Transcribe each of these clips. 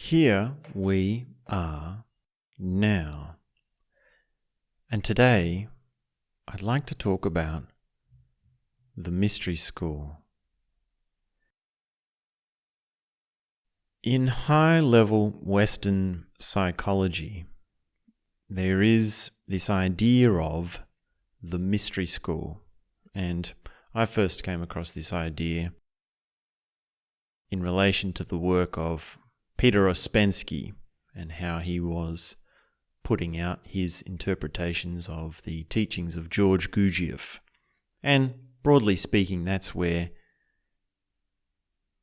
Here we are now. And today, I'd like to talk about the mystery school. In high-level Western psychology, there is this idea of the mystery school. And I first came across this idea in relation to the work of Peter Ouspensky and how he was putting out his interpretations of the teachings of George Gurdieff. And broadly speaking, that's where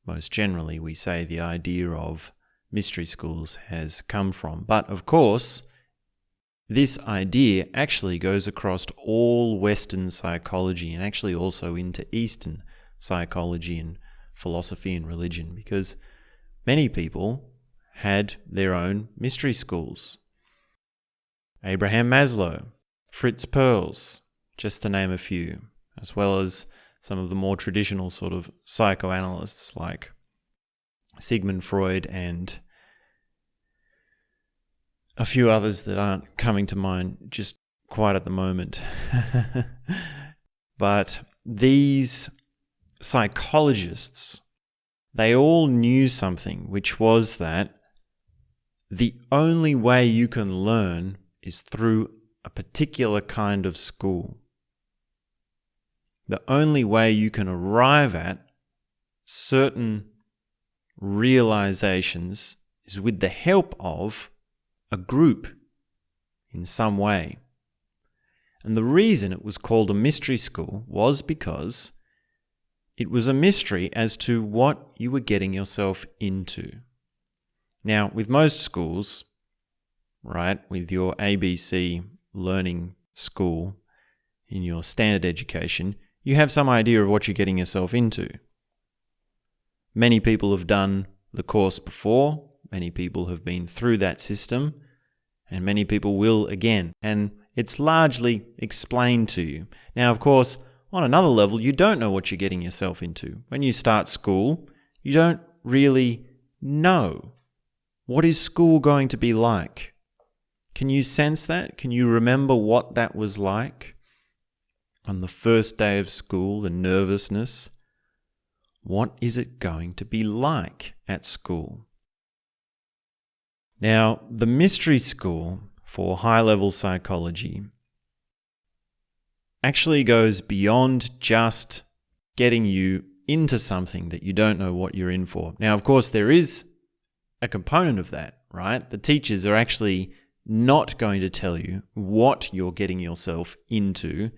most generally we say the idea of mystery schools has come from. But of course, this idea actually goes across all Western psychology and actually also into Eastern psychology and philosophy and religion, because many people had their own mystery schools. Abraham Maslow, Fritz Pearls, just to name a few, as well as some of the more traditional sort of psychoanalysts like Sigmund Freud and a few others that aren't coming to mind just quite at the moment. But these psychologists, they all knew something, which was that the only way you can learn is through a particular kind of school. The only way you can arrive at certain realizations is with the help of a group in some way. And the reason it was called a mystery school was because it was a mystery as to what you were getting yourself into. Now, with most schools, right, with your ABC learning school in your standard education, you have some idea of what you're getting yourself into. Many people have done the course before, many people have been through that system, and many people will again, and it's largely explained to you. Now, of course, on another level, you don't know what you're getting yourself into. When you start school, you don't really know. What is school going to be like? Can you sense that? Can you remember what that was like? On the first day of school, the nervousness. What is it going to be like at school? Now, the mystery school for high-level psychology actually goes beyond just getting you into something that you don't know what you're in for. Now, of course, there is a component of that, right? The teachers are actually not going to tell you what you're getting yourself into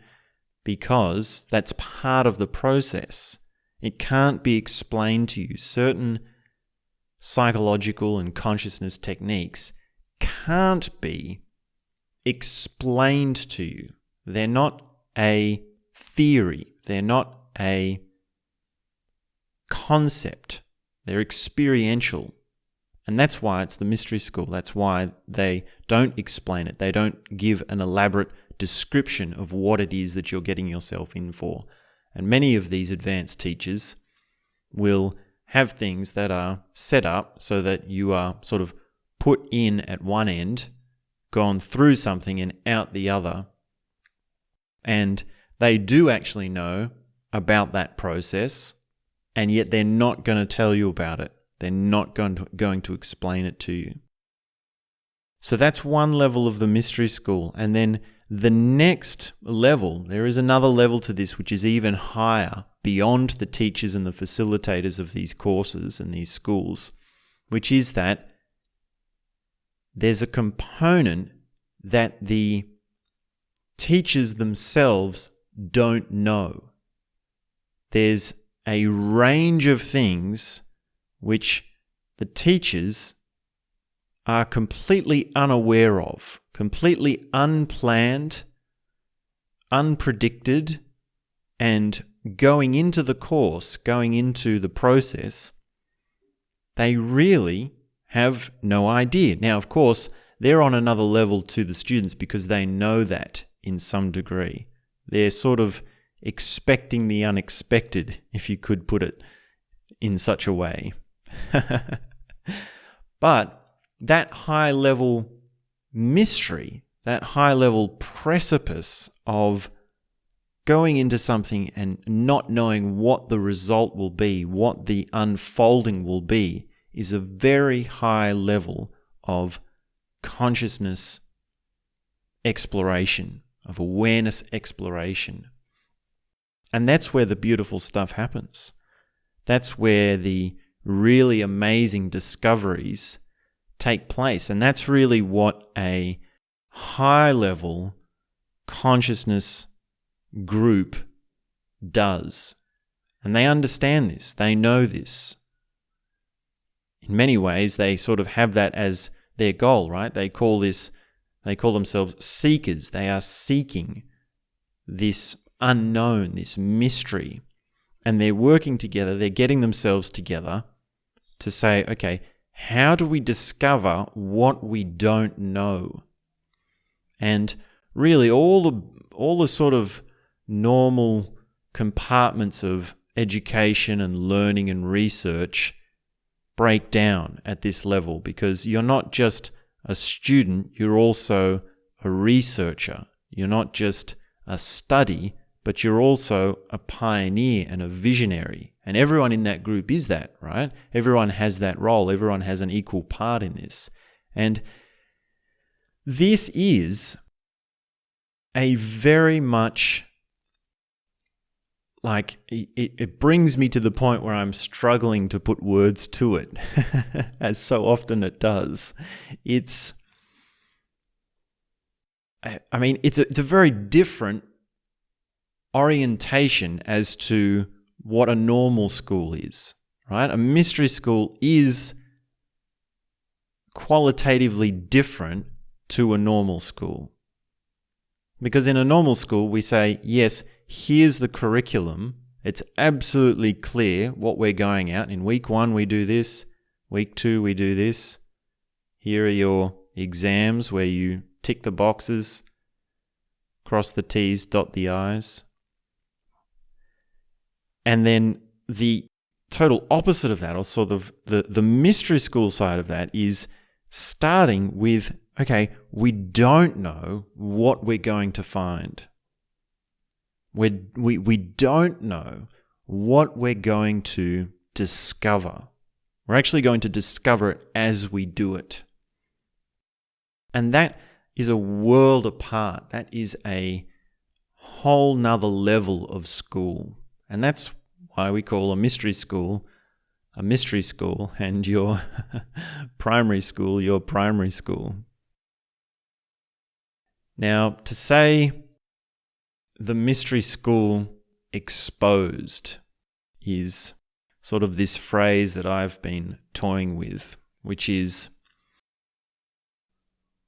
because that's part of the process. It can't be explained to you. Certain psychological and consciousness techniques can't be explained to you. They're not a theory. They're not a concept. They're experiential. And that's why it's the mystery school. That's why they don't explain it. They don't give an elaborate description of what it is that you're getting yourself in for. And many of these advanced teachers will have things that are set up so that you are sort of put in at one end, gone through something and out the other. And they do actually know about that process, and yet they're not going to tell you about it. They're not going to explain it to you. So that's one level of the mystery school. And then the next level, there is another level to this which is even higher beyond the teachers and the facilitators of these courses and these schools, which is that there's a component that the teachers themselves don't know. There's a range of things which the teachers are completely unaware of, completely unplanned, unpredicted, and going into the course, going into the process, they really have no idea. Now, of course, they're on another level to the students because they know that in some degree. They're sort of expecting the unexpected, if you could put it in such a way. But that high level mystery, that high level precipice of going into something and not knowing what the result will be, what the unfolding will be, is a very high level of consciousness exploration, of awareness exploration. And that's where the beautiful stuff happens. That's where the really amazing discoveries take place. And that's really what a high-level consciousness group does. And they understand this. They know this. In many ways, they sort of have that as their goal, right? They call themselves seekers. They are seeking this unknown, this mystery, and they're working together, they're getting themselves together to say, okay, how do we discover what we don't know? And really all the sort of normal compartments of education and learning and research break down at this level, because you're not just a student, you're also a researcher. You're not just a study, but you're also a pioneer and a visionary. And everyone in that group is that, right? Everyone has that role. Everyone has an equal part in this. And this is a very much like, it brings me to the point where I'm struggling to put words to it, as so often it does. It's a very different orientation as to what a normal school is, right? A mystery school is qualitatively different to a normal school. Because in a normal school, we say, yes, here's the curriculum. It's absolutely clear what we're going at. In week 1, we do this. Week 2, we do this. Here are your exams where you tick the boxes, cross the T's, dot the I's. And then the total opposite of that, or sort of the mystery school side of that, is starting with, okay, we don't know what we're going to find. We don't know what we're going to discover. We're actually going to discover it as we do it. And that is a world apart. That is a whole nother level of school. And that's why we call a mystery school, and your primary school, your primary school. Now, to say the mystery school exposed is sort of this phrase that I've been toying with, which is,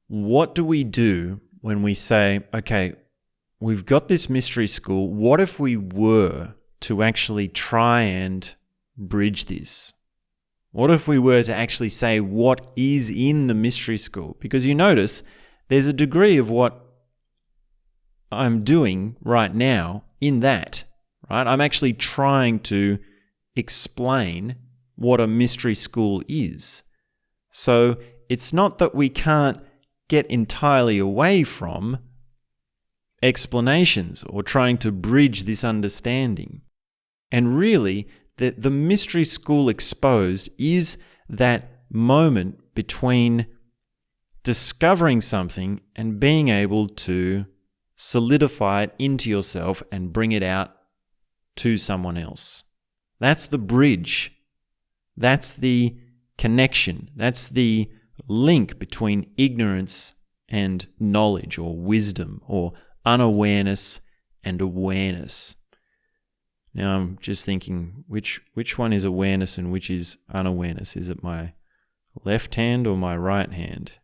what do we do when we say, okay, we've got this mystery school, what if we were to actually try and bridge this? What if we were to actually say what is in the mystery school? Because you notice there's a degree of what I'm doing right now in that, right? I'm actually trying to explain what a mystery school is. So it's not that we can't get entirely away from explanations or trying to bridge this understanding. And really, the mystery school exposed is that moment between discovering something and being able to solidify it into yourself and bring it out to someone else. That's the bridge. That's the connection. That's the link between ignorance and knowledge, or wisdom, or unawareness and awareness. Now I'm just thinking, which one is awareness and which is unawareness? Is it my left hand or my right hand?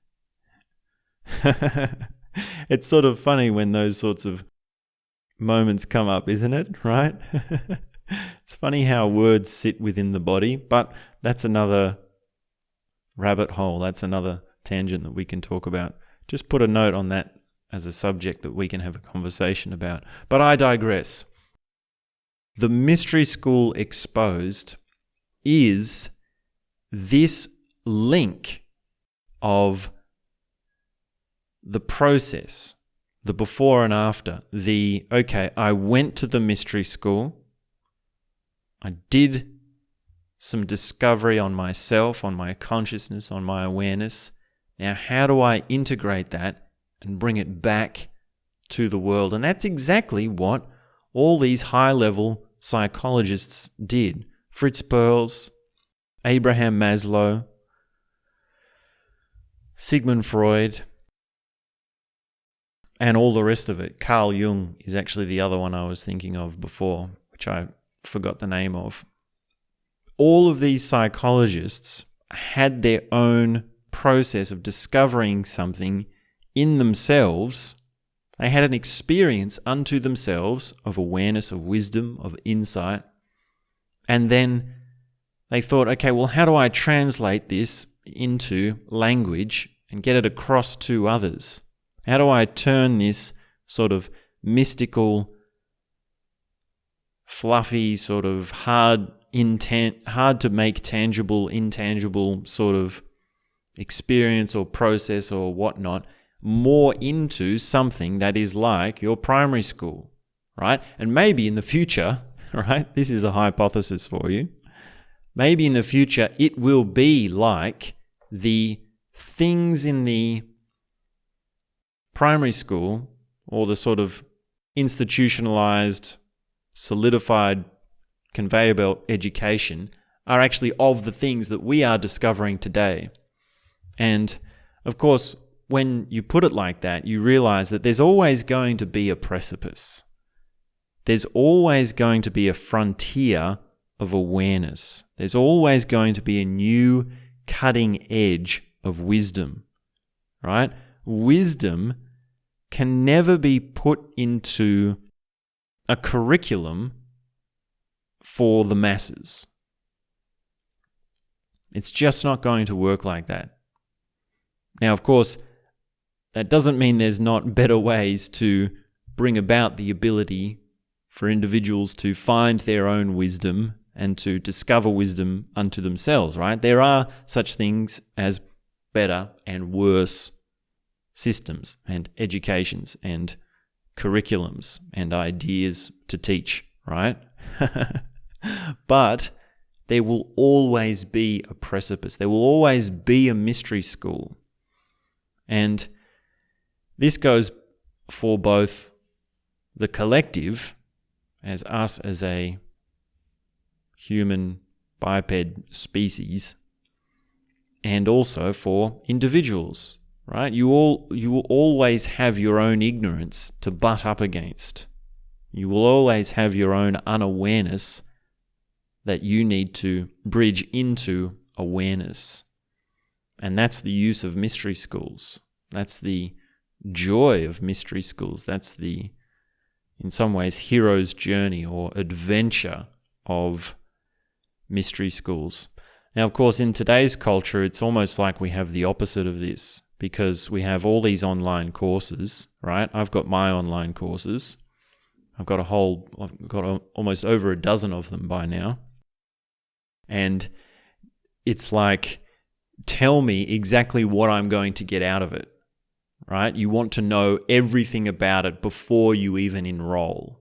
It's sort of funny when those sorts of moments come up, isn't it? Right? It's funny how words sit within the body, but that's another rabbit hole. That's another tangent that we can talk about. Just put a note on that as a subject that we can have a conversation about. But I digress. The mystery school exposed is this link of the process, the before and after, okay, I went to the mystery school, I did some discovery on myself, on my consciousness, on my awareness. Now, how do I integrate that and bring it back to the world? And that's exactly what all these high-level psychologists did. Fritz Pearls, Abraham Maslow, Sigmund Freud, and all the rest of it. Carl Jung is actually the other one I was thinking of before, which I forgot the name of. All of these psychologists had their own process of discovering something in themselves. They had an experience unto themselves of awareness, of wisdom, of insight. And then they thought, okay, well, how do I translate this into language and get it across to others? How do I turn this sort of mystical, fluffy, sort of hard to make tangible, intangible sort of experience or process or whatnot more into something that is like your primary school, right? And maybe in the future, right? This is a hypothesis for you. Maybe in the future it will be like the things in the primary school or the sort of institutionalized, solidified conveyor belt education are actually of the things that we are discovering today. And of course, when you put it like that, you realize that there's always going to be a precipice. There's always going to be a frontier of awareness. There's always going to be a new cutting edge of wisdom, right? Wisdom can never be put into a curriculum for the masses. It's just not going to work like that. Now, of course, that doesn't mean there's not better ways to bring about the ability for individuals to find their own wisdom and to discover wisdom unto themselves, right? There are such things as better and worse systems and educations and curriculums and ideas to teach, right? But there will always be a precipice. There will always be a mystery school. And this goes for both the collective, as us as a human biped species, and also for individuals, right? You will always have your own ignorance to butt up against. You will always have your own unawareness that you need to bridge into awareness. And that's the use of mystery schools. That's the joy of mystery schools. That's the, in some ways, hero's journey or adventure of mystery schools. Now, of course, in today's culture, it's almost like we have the opposite of this, because we have all these online courses, right? I've got my online courses. I've got almost over a dozen of them by now. And it's like, tell me exactly what I'm going to get out of it, right? You want to know everything about it before you even enroll,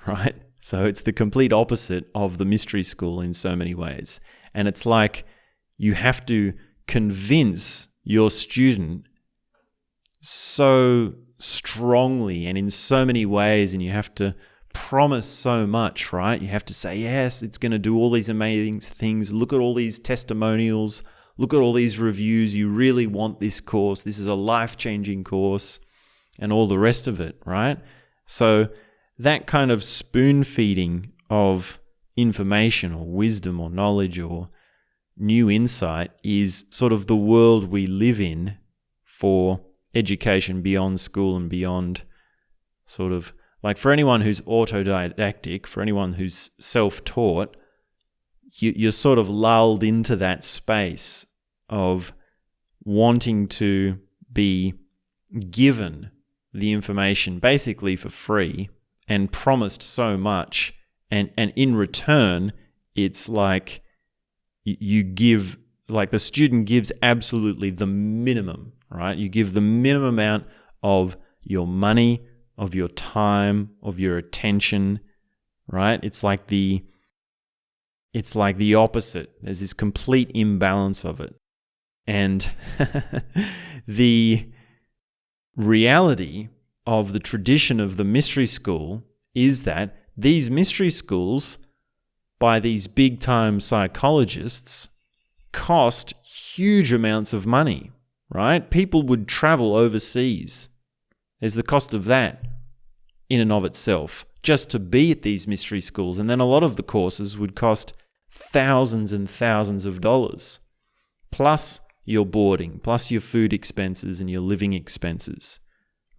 right? So it's the complete opposite of the mystery school in so many ways. And it's like you have to convince your student so strongly and in so many ways, and you have to promise so much, right? You have to say, yes, it's going to do all these amazing things. Look at all these testimonials. Look at all these reviews. You really want this course. This is a life-changing course, and all the rest of it, right? So that kind of spoon-feeding of information or wisdom or knowledge or new insight is sort of the world we live in for education beyond school and beyond, sort of like for anyone who's autodidactic, for anyone who's self-taught, you're sort of lulled into that space of wanting to be given the information basically for free and promised so much. And in return, it's like you give like the student gives absolutely the minimum, right? You give the minimum amount of your money, of your time, of your attention, right? It's like the opposite. There's this complete imbalance of it. And the reality of the tradition of the mystery school is that these mystery schools, by these big-time psychologists, cost huge amounts of money, right? People would travel overseas. There's the cost of that in and of itself, just to be at these mystery schools. And then a lot of the courses would cost thousands and thousands of dollars, plus your boarding, plus your food expenses and your living expenses,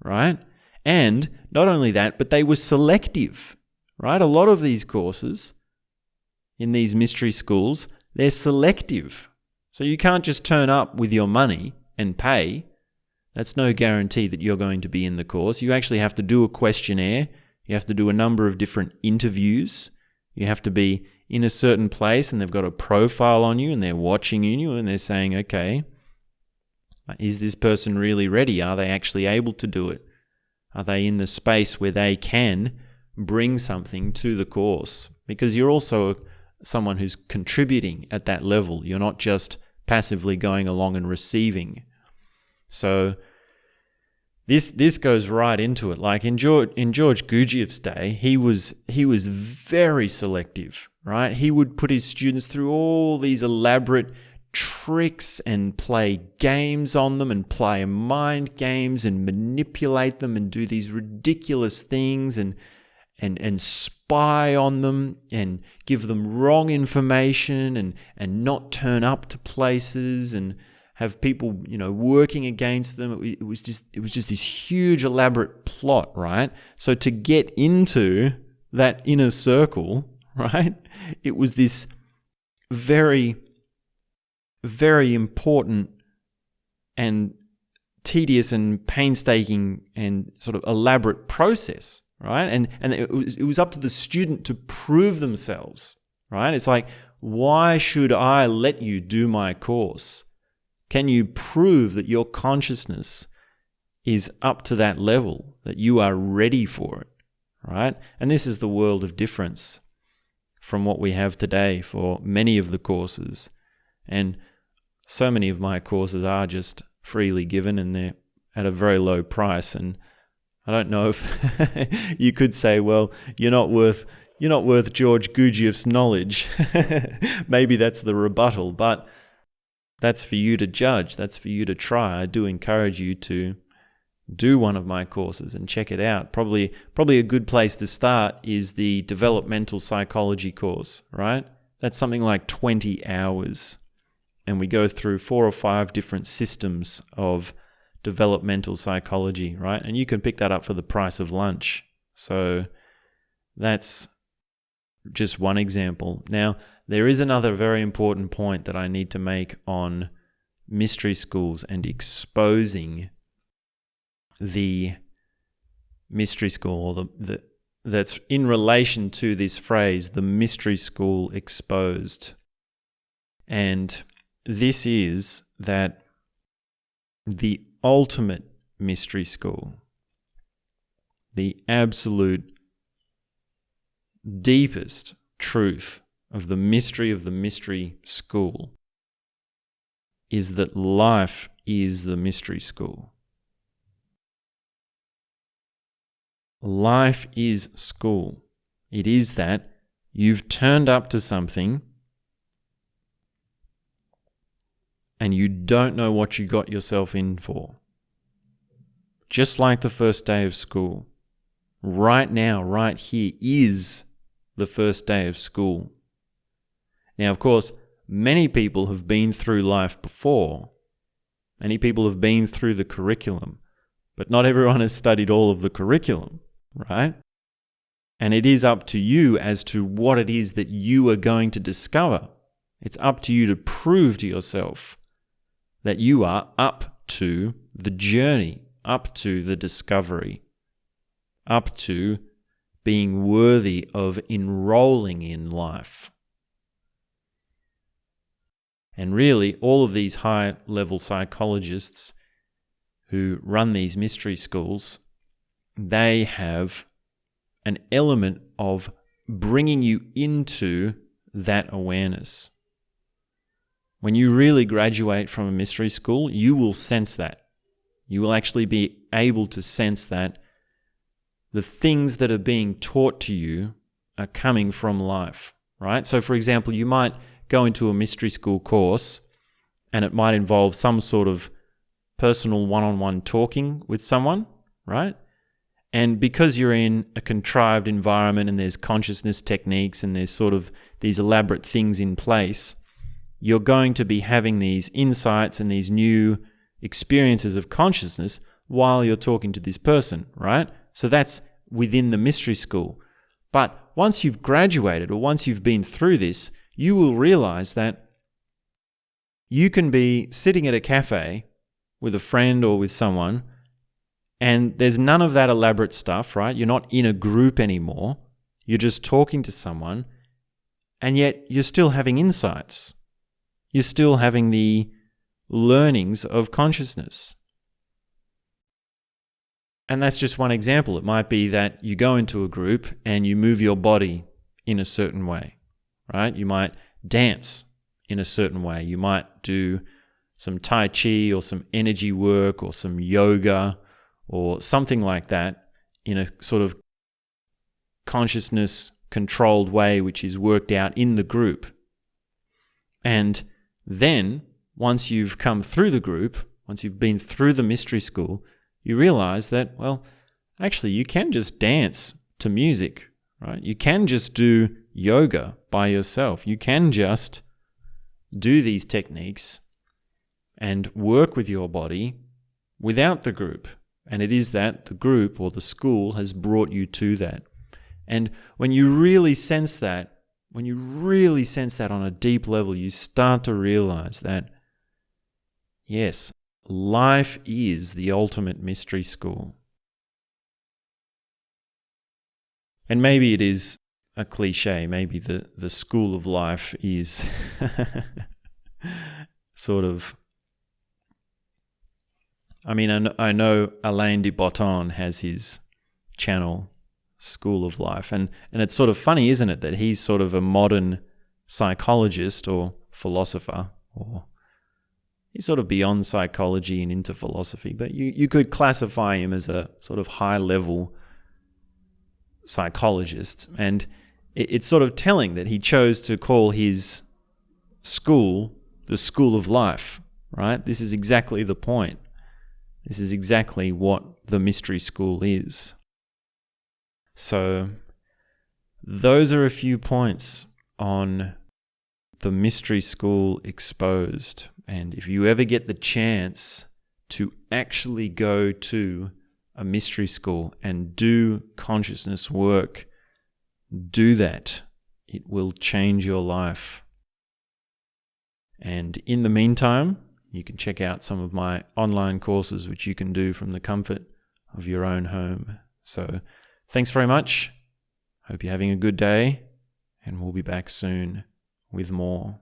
right? And not only that, but they were selective, right? A lot of these courses in these mystery schools, they're selective. So you can't just turn up with your money and pay. That's no guarantee that you're going to be in the course. You actually have to do a questionnaire. You have to do a number of different interviews. You have to be in a certain place and they've got a profile on you and they're watching you and they're saying, okay, is this person really ready? Are they actually able to do it? Are they in the space where they can bring something to the course? Because you're also someone who's contributing at that level. You're not just passively going along and receiving. So this goes right into it. Like in George Gurdieff's day, he was very selective, right? He would put his students through all these elaborate tricks and play games on them and play mind games and manipulate them and do these ridiculous things and spy on them and give them wrong information and not turn up to places and have people, working against them. It was just this huge elaborate plot, right? So to get into that inner circle, right, it was this very, very important and tedious and painstaking and sort of elaborate process, right? And it was up to the student to prove themselves, right? It's like, why should I let you do my course? Can you prove that your consciousness is up to that level, that you are ready for it, right? And this is the world of difference from what we have today for many of the courses. And so many of my courses are just freely given and they're at a very low price. And I don't know if you could say, well, you're not worth George Gurdieff's knowledge. Maybe that's the rebuttal, but that's for you to judge. That's for you to try. I do encourage you to do one of my courses and check it out. Probably a good place to start is the Developmental Psychology course, right? That's something like 20 hours. And we go through 4 or 5 different systems of developmental psychology, right? And you can pick that up for the price of lunch. So that's just one example. Now, there is another very important point that I need to make on mystery schools and exposing the mystery school, or that's in relation to this phrase, the mystery school exposed. And this is that the ultimate mystery school, the absolute deepest truth of the mystery school is that life is the mystery school. Life is school. It is that you've turned up to something and you don't know what you got yourself in for. Just like the first day of school. Right now, right here is the first day of school. Now, of course, many people have been through life before. Many people have been through the curriculum, but not everyone has studied all of the curriculum, right? And it is up to you as to what it is that you are going to discover. It's up to you to prove to yourself that you are up to the journey, up to the discovery, up to being worthy of enrolling in life. And really, all of these high-level psychologists who run these mystery schools, they have an element of bringing you into that awareness. When you really graduate from a mystery school, you will sense that. You will actually be able to sense that the things that are being taught to you are coming from life, right? So, for example, you might go into a mystery school course and it might involve some sort of personal one-on-one talking with someone, right? And because you're in a contrived environment and there's consciousness techniques and there's sort of these elaborate things in place, you're going to be having these insights and these new experiences of consciousness while you're talking to this person, right? So that's within the mystery school. But once you've graduated or once you've been through this, you will realize that you can be sitting at a cafe with a friend or with someone, and there's none of that elaborate stuff, right? You're not in a group anymore. You're just talking to someone, and yet you're still having insights. You're still having the learnings of consciousness. And that's just one example. It might be that you go into a group and you move your body in a certain way, right? You might dance in a certain way. You might do some Tai Chi or some energy work or some yoga or something like that in a sort of consciousness controlled way, which is worked out in the group. And then once you've come through the group, once you've been through the mystery school, you realize that, well, actually you can just dance to music, right? You can just do yoga by yourself. You can just do these techniques and work with your body without the group. And it is that the group or the school has brought you to that. And when you really sense that, on a deep level, you start to realize that, yes, life is the ultimate mystery school. And maybe it is a cliche. Maybe the school of life is sort of... I mean, I know Alain de Botton has his channel, School of Life. And it's sort of funny, isn't it, that he's sort of a modern psychologist or philosopher, or he's sort of beyond psychology and into philosophy, but you could classify him as a sort of high-level psychologist. And it's sort of telling that he chose to call his school the School of Life, right? This is exactly the point. This is exactly what the mystery school is. So those are a few points on the mystery school exposed. And if you ever get the chance to actually go to a mystery school and do consciousness work, do that. It will change your life. And in the meantime, you can check out some of my online courses, which you can do from the comfort of your own home. So thanks very much. Hope you're having a good day, and we'll be back soon with more.